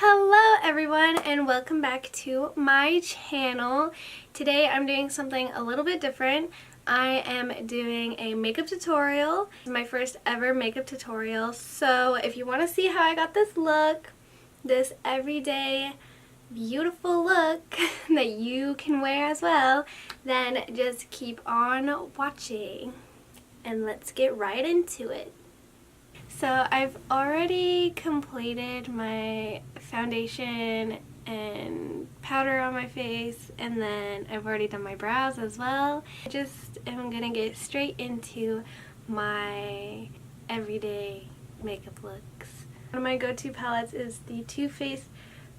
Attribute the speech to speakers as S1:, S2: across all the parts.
S1: Hello everyone and welcome back to my channel. Today I'm doing something a little bit different. I am doing a makeup tutorial. It's my first ever makeup tutorial. So if you want to see how I got this look, this everyday beautiful look that you can wear as well, then just keep on watching and let's get right into it. So I've already completed my foundation and powder on my face, and then I've already done my brows as well. I just am gonna get straight into my everyday makeup looks. One of my go-to palettes is the Too Faced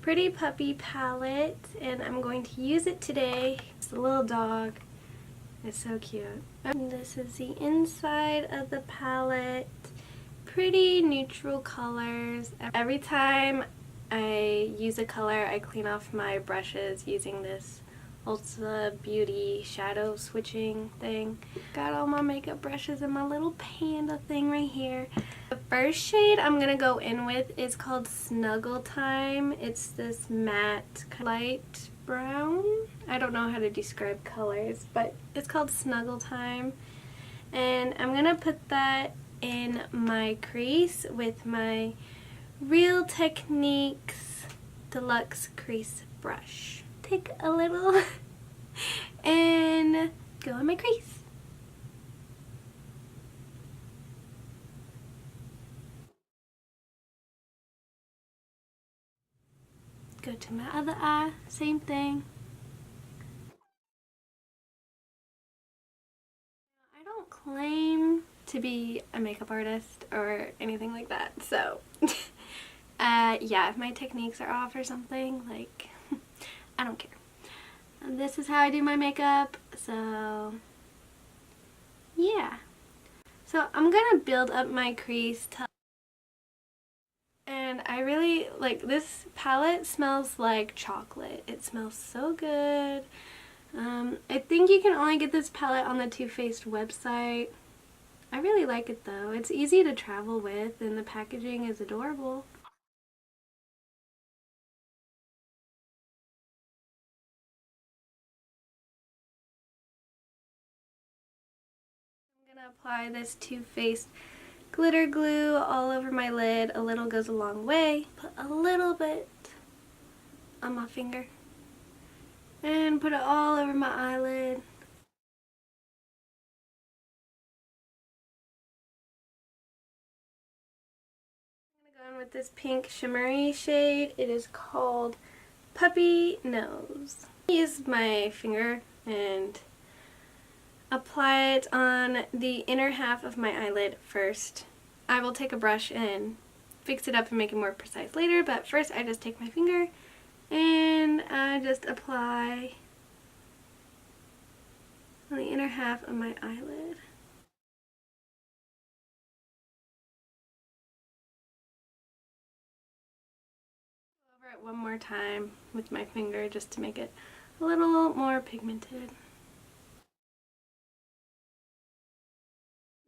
S1: Pretty Puppy palette, and I'm going to use it today. It's a little dog. It's so cute. And this is the inside of the palette. Pretty neutral colors. Every time I use a color, I clean off my brushes using this Ulta Beauty shadow switching thing. Got all my makeup brushes and my little panda thing right here. The first shade I'm gonna go in with is called Snuggle Time. It's this matte light brown. I don't know how to describe colors, but it's called Snuggle Time. And I'm gonna put that in my crease with my Real Techniques Deluxe Crease Brush. Take a little and go in my crease. Go to my other eye, same thing. I don't claim to be a makeup artist or anything like that, so yeah, if my techniques are off or something, like, I don't care. And this is how I do my makeup, so yeah. So I'm gonna build up my crease and I really like this palette. Smells like chocolate. It smells so good. I think you can only get this palette on the Too Faced website. I really like it though. It's easy to travel with and the packaging is adorable. I'm gonna apply this Too Faced glitter glue all over my lid. A little goes a long way. Put a little bit on my finger and put it all over my eyelid. I'm gonna go in with this pink shimmery shade. It is called Puppy Nose. I use my finger and apply it on the inner half of my eyelid first. I will take a brush and fix it up and make it more precise later, but first I just take my finger and I just apply on the inner half of my eyelid. Over it one more time with my finger just to make it a little more pigmented.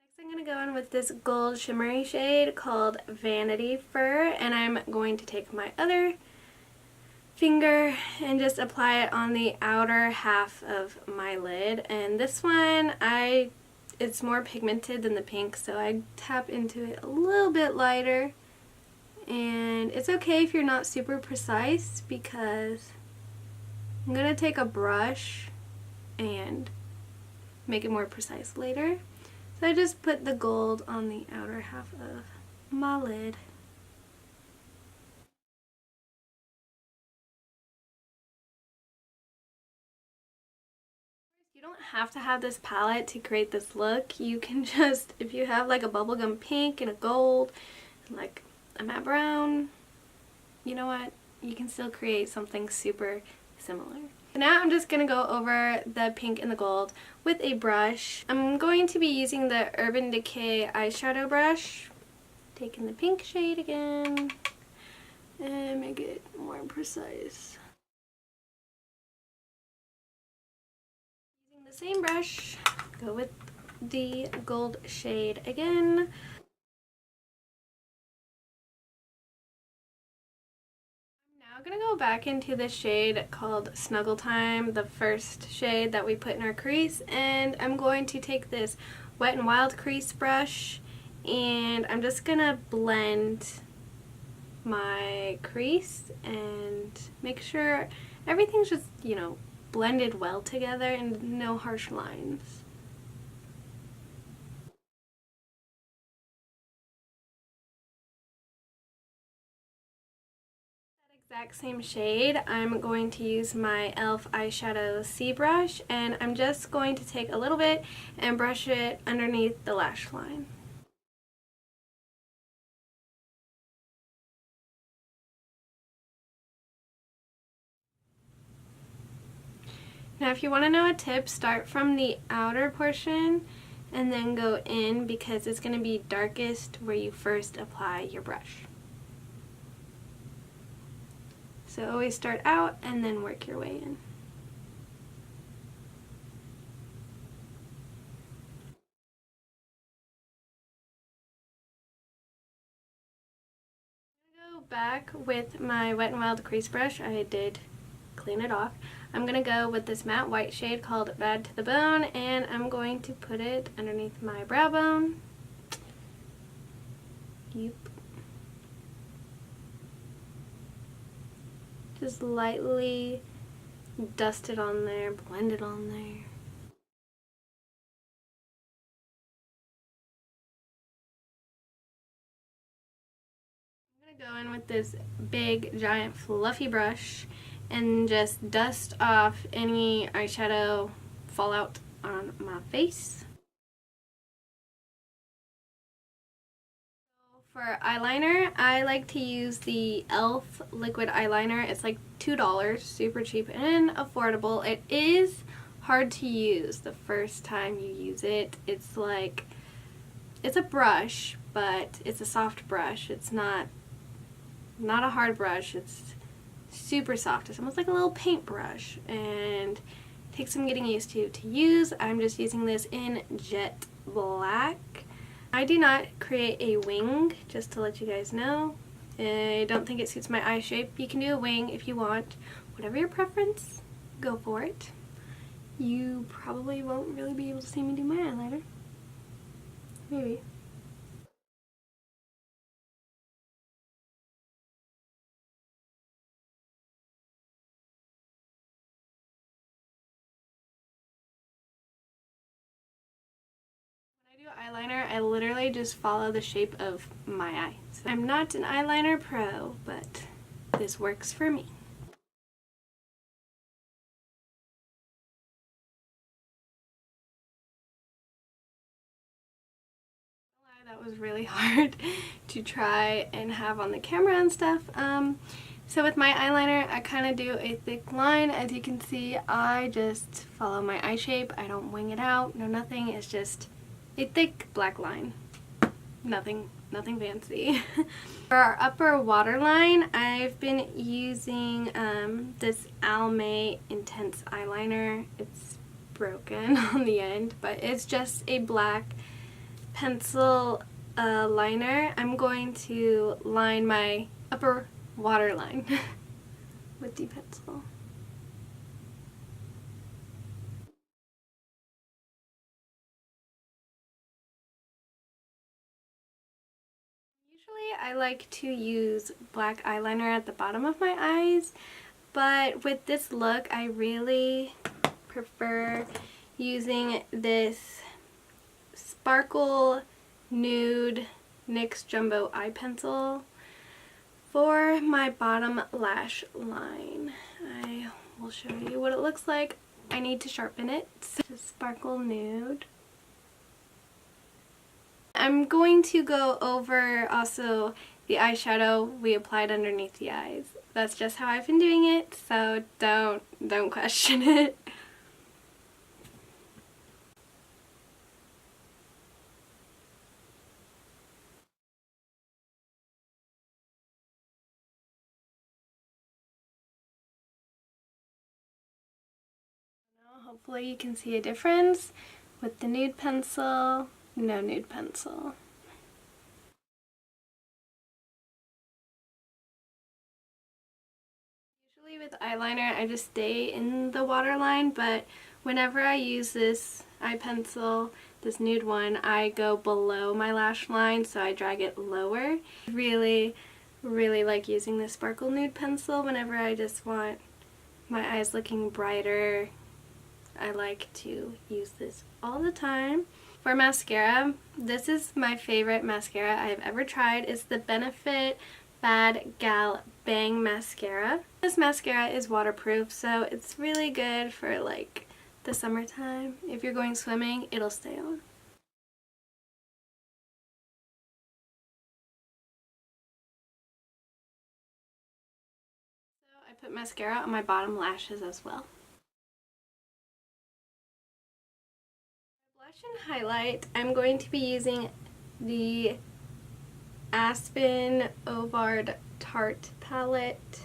S1: Next I'm going to go in with this gold shimmery shade called Vanity Fur, and I'm going to take my other finger and just apply it on the outer half of my lid. And this one, it's more pigmented than the pink, so I tap into it a little bit lighter. And it's okay if you're not super precise because I'm going to take a brush and make it more precise later. So I just put the gold on the outer half of my lid. You don't have to have this palette to create this look. You can just, if you have like a bubblegum pink and a gold, and like a matte brown, you know what? You can still create something super similar. Now I'm just going to go over the pink and the gold with a brush. I'm going to be using the Urban Decay eyeshadow brush. Taking the pink shade again and make it more precise. Using the same brush, go with the gold shade again. I'm gonna go back into this shade called Snuggle Time, the first shade that we put in our crease, and I'm going to take this Wet n Wild crease brush and I'm just gonna blend my crease and make sure everything's just, you know, blended well together and no harsh lines. Exact same shade, I'm going to use my e.l.f. eyeshadow C brush, and I'm just going to take a little bit and brush it underneath the lash line. Now if you want to know a tip, start from the outer portion and then go in, because it's going to be darkest where you first apply your brush. So always start out and then work your way in. I'm going to go back with my Wet n Wild crease brush. I did clean it off. I'm going to go with this matte white shade called Bad to the Bone, and I'm going to put it underneath my brow bone. Yep. Just lightly dust it on there, blend it on there. I'm going to go in with this big, giant, fluffy brush and just dust off any eyeshadow fallout on my face. For eyeliner, I like to use the e.l.f. liquid eyeliner. It's like $2, super cheap and affordable. It is hard to use the first time you use it. It's like, it's a brush, but it's a soft brush. It's not a hard brush. It's super soft. It's almost like a little paintbrush, and it takes some getting used to use. I'm just using this in Jet Black. I do not create a wing, just to let you guys know. I don't think it suits my eye shape. You can do a wing if you want. Whatever your preference, go for it. You probably won't really be able to see me do my eyeliner. Maybe. When I do eyeliner, I literally just follow the shape of my eye. So I'm not an eyeliner pro, but this works for me. That was really hard to try and have on the camera and stuff. So with my eyeliner, I kind of do a thick line. As you can see, I just follow my eye shape. I don't wing it out, no nothing. It's just a thick black line. Nothing fancy. For our upper waterline, I've been using this Almay Intense eyeliner. It's broken on the end, but it's just a black pencil liner. I'm going to line my upper waterline with the pencil. Usually I like to use black eyeliner at the bottom of my eyes, but with this look I really prefer using this Sparkle Nude NYX Jumbo Eye Pencil for my bottom lash line. I will show you what it looks like. I need to sharpen it. So Sparkle Nude. I'm going to go over also the eyeshadow we applied underneath the eyes. That's just how I've been doing it, so don't question it. Hopefully you can see a difference with the nude pencil, no nude pencil. With eyeliner, I just stay in the waterline, but whenever I use this eye pencil, this nude one, I go below my lash line, so I drag it lower. Really like using this sparkle nude pencil whenever I just want my eyes looking brighter. I like to use this all the time. For mascara, this is my favorite mascara I've ever tried. It's the Benefit BADgal Bang Mascara. This mascara is waterproof, so it's really good for like the summertime. If you're going swimming, it'll stay on. So I put mascara on my bottom lashes as well. For blush and highlight, I'm going to be using the Aspyn Ovard Tarte palette.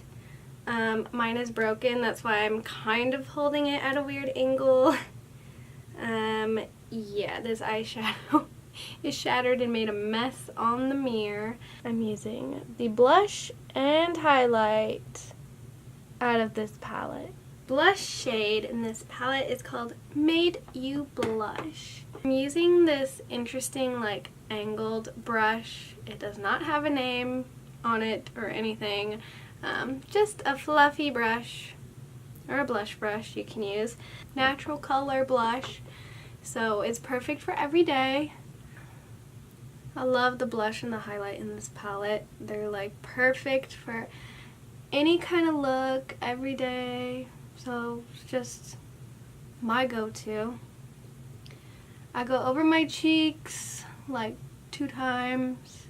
S1: Mine is broken, that's why I'm kind of holding it at a weird angle. Yeah, this eyeshadow is shattered and made a mess on the mirror. I'm using the blush and highlight out of this palette. Blush shade in this palette is called Made You Blush. I'm using this interesting like angled brush. It does not have a name on it or anything. Just a fluffy brush or a blush brush you can use. Natural color blush, so it's perfect for every day. I love the blush and the highlight in this palette. They're like perfect for any kind of look every day, so it's just my go-to. I go over my cheeks like 2 times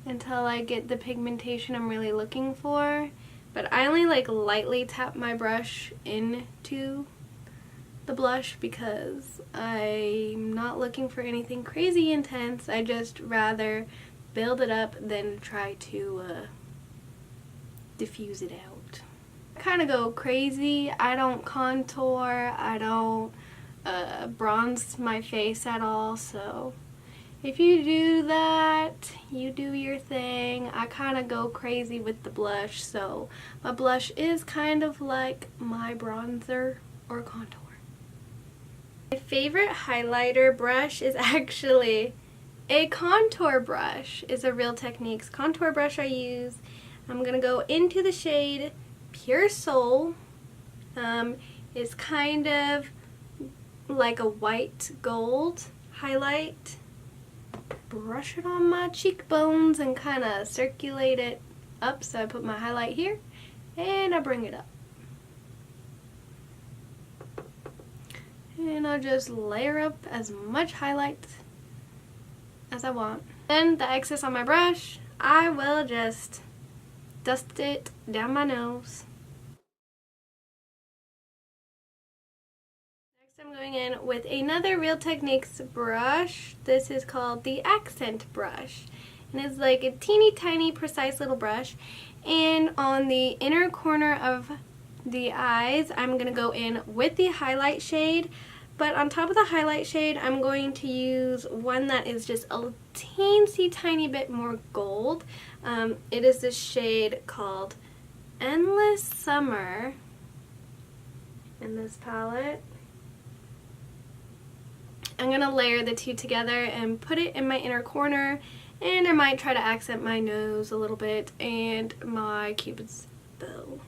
S1: until I get the pigmentation I'm really looking for, but I only like lightly tap my brush into the blush because I'm not looking for anything crazy intense. I just rather build it up than try to diffuse it out. I kind of go crazy. I don't contour, I don't bronze my face at all, so if you do that, you do your thing. I kind of go crazy with the blush, so my blush is kind of like my bronzer or contour. My favorite highlighter brush is actually a contour brush. It's a Real Techniques contour brush I use. I'm going to go into the shade Pure Soul. It's kind of like a white gold highlight. Brush it on my cheekbones and kind of circulate it up. So I put my highlight here and I bring it up. And I'll just layer up as much highlight as I want. Then the excess on my brush, I will just dust it down my nose. I'm going in with another Real Techniques brush. This is called the Accent Brush, and it's like a teeny tiny precise little brush, and on the inner corner of the eyes I'm going to go in with the highlight shade, but on top of the highlight shade I'm going to use one that is just a teensy tiny bit more gold. It is this shade called Endless Summer in this palette. I'm going to layer the two together and put it in my inner corner, and I might try to accent my nose a little bit and my Cupid's bow.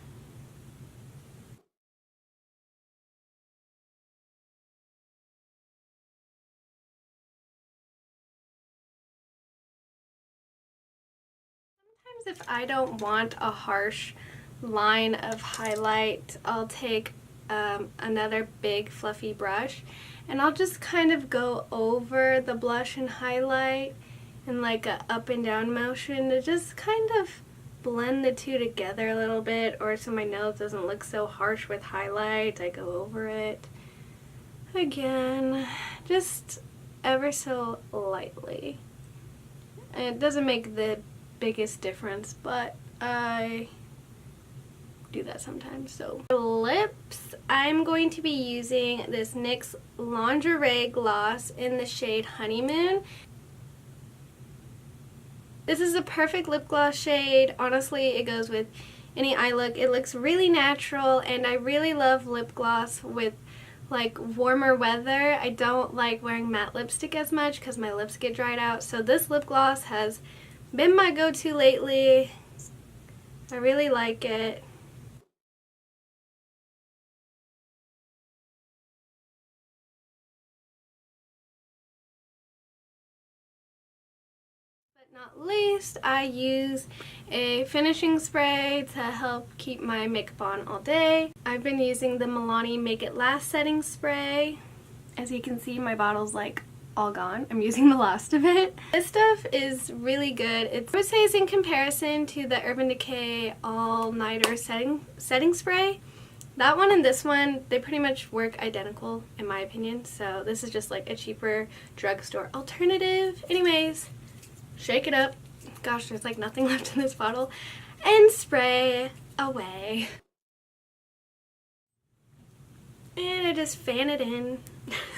S1: Sometimes if I don't want a harsh line of highlight, I'll take another big fluffy brush and I'll just kind of go over the blush and highlight in like a up and down motion to just kind of blend the two together a little bit, or so my nose doesn't look so harsh with highlight. I go over it again, just ever so lightly. It doesn't make the biggest difference, but I do that sometimes. So for lips, I'm going to be using this NYX Lingerie Gloss in the shade Honeymoon. This is a perfect lip gloss shade. Honestly, it goes with any eye look. It looks really natural, and I really love lip gloss with like warmer weather. I don't like wearing matte lipstick as much because my lips get dried out, so this lip gloss has been my go-to lately. I really like it. But not least, I use a finishing spray to help keep my makeup on all day. I've been using the Milani Make It Last setting spray. As you can see, my bottle's like all gone. I'm using the last of it. This stuff is really good. I would say it's in comparison to the Urban Decay All Nighter setting spray. That one and this one, they pretty much work identical in my opinion, so this is just like a cheaper drugstore alternative. Anyways, shake it up. Gosh, there's like nothing left in this bottle. And spray away. And I just fan it in.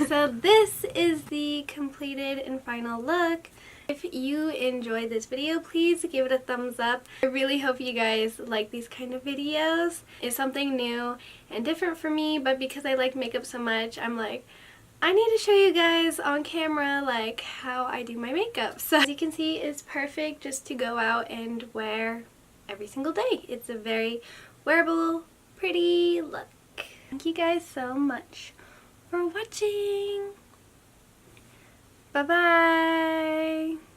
S1: So this is the completed and final look. If you enjoyed this video, please give it a thumbs up. I really hope you guys like these kind of videos. It's something new and different for me, but because I like makeup so much, I'm like, I need to show you guys on camera like how I do my makeup. So as you can see, it's perfect just to go out and wear every single day. It's a very wearable, pretty look. Thank you guys so much for watching. Bye-bye.